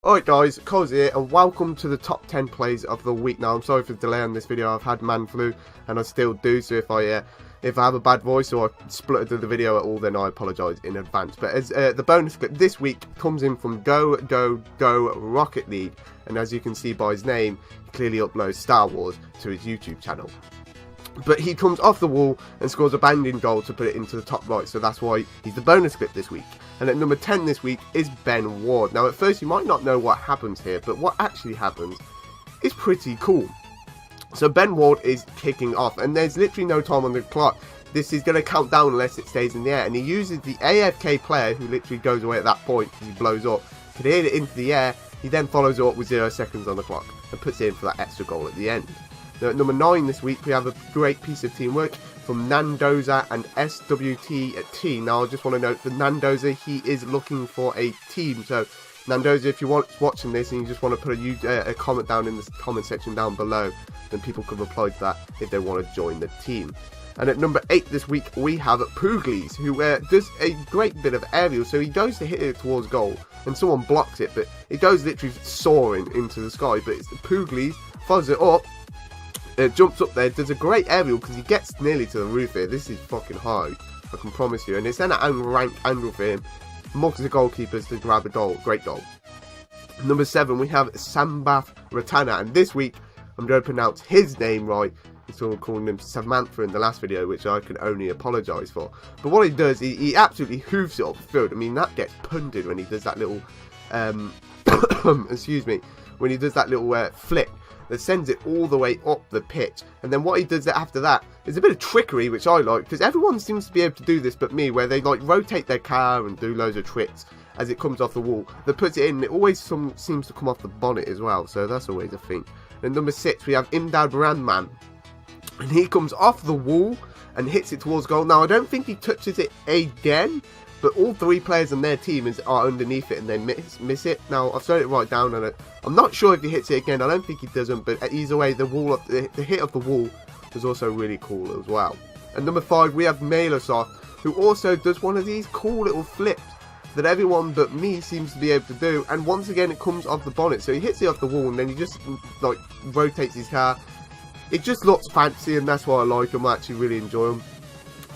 Alright guys, Coz here and welcome to the top 10 plays of the week. Now I'm sorry for the delay on this video, I've had man flu and I still do, so if I have a bad voice or I spluttered the video at all, then I apologise in advance. But as the bonus clip this week comes in from Go Rocket League, and as you can see by his name, he clearly uploads Star Wars to his YouTube channel. But he comes off the wall and scores a banging goal to put it into the top right, so that's why he's the bonus clip this week. And at number 10 this week is Ben Ward. Now at first you might not know what happens here, but what actually happens is pretty cool. So Ben Ward is kicking off, and there's literally no time on the clock. This is going to count down unless it stays in the air, and he uses the AFK player, who literally goes away at that point because he blows up, to hit it into the air. He then follows it up with 0 seconds on the clock and puts it in for that extra goal at the end. Now at number 9 this week we have a great piece of teamwork from Nandoza and SWTT. Now I just want to note for Nandoza, he is looking for a team. So Nandoza, if you're watching this and you just want to put a comment down in the comment section down below, then people can reply to that if they want to join the team. And at number 8 this week we have Pooglies, who does a great bit of aerial. So he goes to hit it towards goal and someone blocks it, but it goes literally soaring into the sky. But it's Pooglies follows it up. Jumps up there, does a great aerial because he gets nearly to the roof here. This is fucking high, I can promise you. And it's then an ranked angle for him. Mugs the goalkeepers to grab a goal. Great goal. Number 7, we have Sambath Ratana. And this week, I'm going to pronounce his name right. Someone calling him Samantha in the last video, which I can only apologise for. But what he does, he absolutely hoofs it up the field. I mean, that gets punted when he does that little, excuse me, when he does that little flip that sends it all the way up the pitch. And then what he does after that is a bit of trickery, which I like, because everyone seems to be able to do this but me, where they like rotate their car and do loads of tricks as it comes off the wall. That puts it in, and it always seems to come off the bonnet as well, so that's always a thing. And number 6 we have Imdad Brandman, and he comes off the wall and hits it towards goal. Now I don't think he touches it again, but all 3 players on their team are underneath it and they miss it. Now I've slowed it right down on it. I'm not sure if he hits it again. I don't think he doesn't, but either way, the hit of the wall was also really cool as well. And number 5 we have Melosoft, who also does one of these cool little flips that everyone but me seems to be able to do. And once again, it comes off the bonnet, so he hits it off the wall and then he just like rotates his car. It just looks fancy, and that's why I like him. I actually really enjoy him.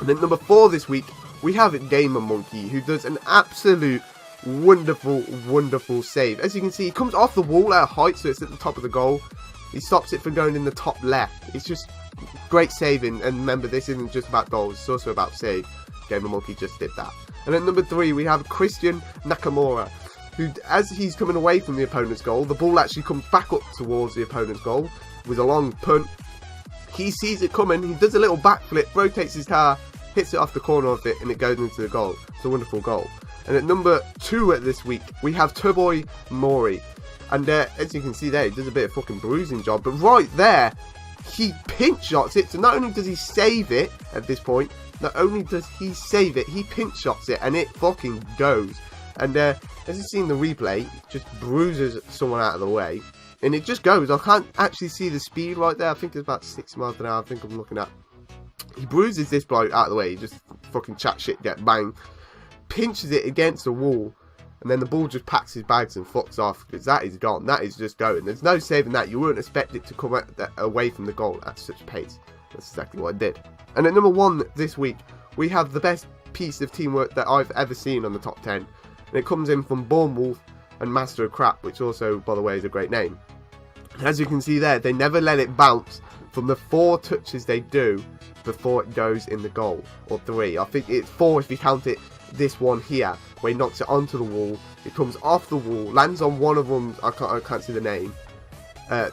And then number 4 this week we have Gamer Monkey, who does an absolute wonderful save. As you can see, he comes off the wall at a height, so it's at the top of the goal. He stops it from going in the top left. It's just great saving, and remember, this isn't just about goals, it's also about save. Gamer Monkey just did that. And at number 3 we have Christian Nakamura, who, as he's coming away from the opponent's goal, the ball actually comes back up towards the opponent's goal with a long punt. He sees it coming, he does a little backflip, rotates his car, hits it off the corner of it, and it goes into the goal. It's a wonderful goal. And at number 2 this week, we have Turboy Mori. And as you can see there, he does a bit of fucking bruising job. But right there, he pinch shots it. So not only does he save it at this point, not only does he save it, he pinch shots it, and it fucking goes. And as you see in the replay, it just bruises someone out of the way. And it just goes. I can't actually see the speed right there. I think it's about 6 miles an hour, I think I'm looking at. He bruises this bloke out of the way. He just fucking chat shit, get bang, pinches it against the wall, and then the ball just packs his bags and fucks off, because that is gone. That is just going. There's no saving that. You wouldn't expect it to come away from the goal at such pace. That's exactly what it did. And at number 1 this week we have the best piece of teamwork that I've ever seen on the top 10, and it comes in from Bournemouth and Master of Crap, which also, by the way, is a great name. And as you can see there, they never let it bounce from the 4 touches they do before it goes in the goal, or 3. I think it's 4 if you count it, this one here, where he knocks it onto the wall. It comes off the wall, lands on one of them, I can't see the name,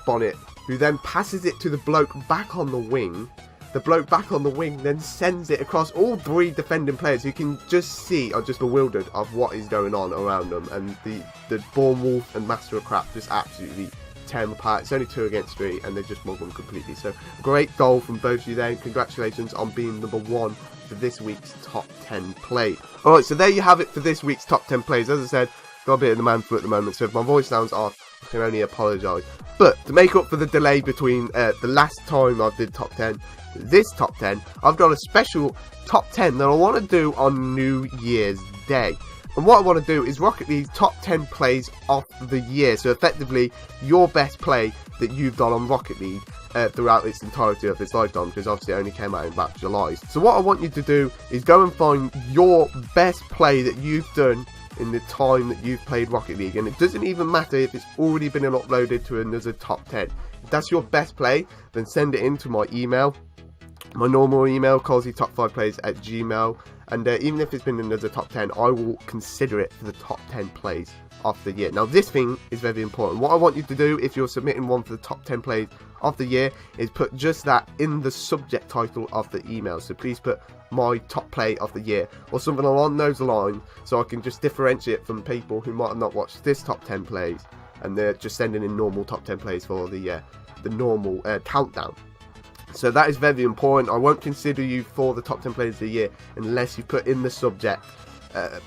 Bonnet, who then passes it to the bloke back on the wing. The bloke back on the wing then sends it across all 3 defending players, who can just see, are just bewildered of what is going on around them. And the Bournemouth and Master of Crap just absolutely tear them apart. It's only 2 against 3, and they just mug them completely. So great goal from both of you there, and congratulations on being number 1 for this week's top 10 play. Alright, so there you have it for this week's top 10 plays. As I said, got a bit of the man flu at the moment, so if my voice sounds off, I can only apologise. But to make up for the delay between the last time I did top 10, this top 10, I've got a special top 10 that I want to do on New Year's Day. And what I want to do is Rocket League top 10 plays of the year. So effectively, your best play that you've done on Rocket League throughout its entirety of its lifetime, because obviously it only came out in about July. So what I want you to do is go and find your best play that you've done in the time that you've played Rocket League, and it doesn't even matter if it's already been uploaded to another top 10. If that's your best play, then send it into my email, my normal email, colseytop5plays@gmail.com, and even if it's been another top 10, I will consider it for the top 10 plays of the year. Now this thing is very important. What I want you to do if you're submitting one for the top 10 plays of the year is put just that in the subject title of the email. So please put my top play of the year or something along those lines, so I can just differentiate from people who might have not watched this top 10 plays and they're just sending in normal top 10 plays for the normal countdown. So that is very important. I won't consider you for the top 10 players of the year unless you put in the subject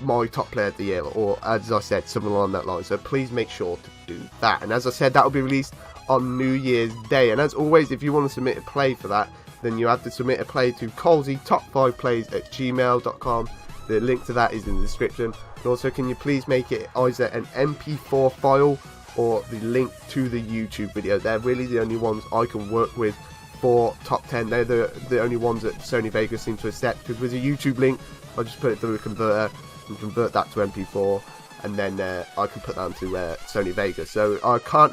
my top player of the year, or as I said, something along that line. So please make sure to do that. And as I said, that will be released on New Year's Day. And as always, if you want to submit a play for that, then you have to submit a play to colseytop5plays@gmail.com. The link to that is in the description. And also, can you please make it either an MP4 file or the link to the YouTube video? They're really the only ones I can work with for top 10. They're the only ones that Sony Vegas seem to accept, because with a YouTube link, I just put it through a converter and convert that to MP4, and then I can put that onto Sony Vegas. So I can't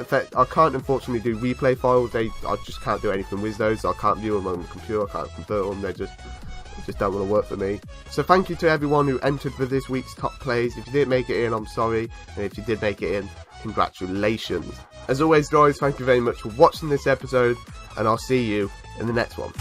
unfortunately do replay files. I just can't do anything with those. I can't view them on the computer. I can't convert them. They just don't want to work for me. So thank you to everyone who entered for this week's top plays. If you didn't make it in, I'm sorry, and if you did make it in, congratulations. As always, guys, thank you very much for watching this episode, and I'll see you in the next one.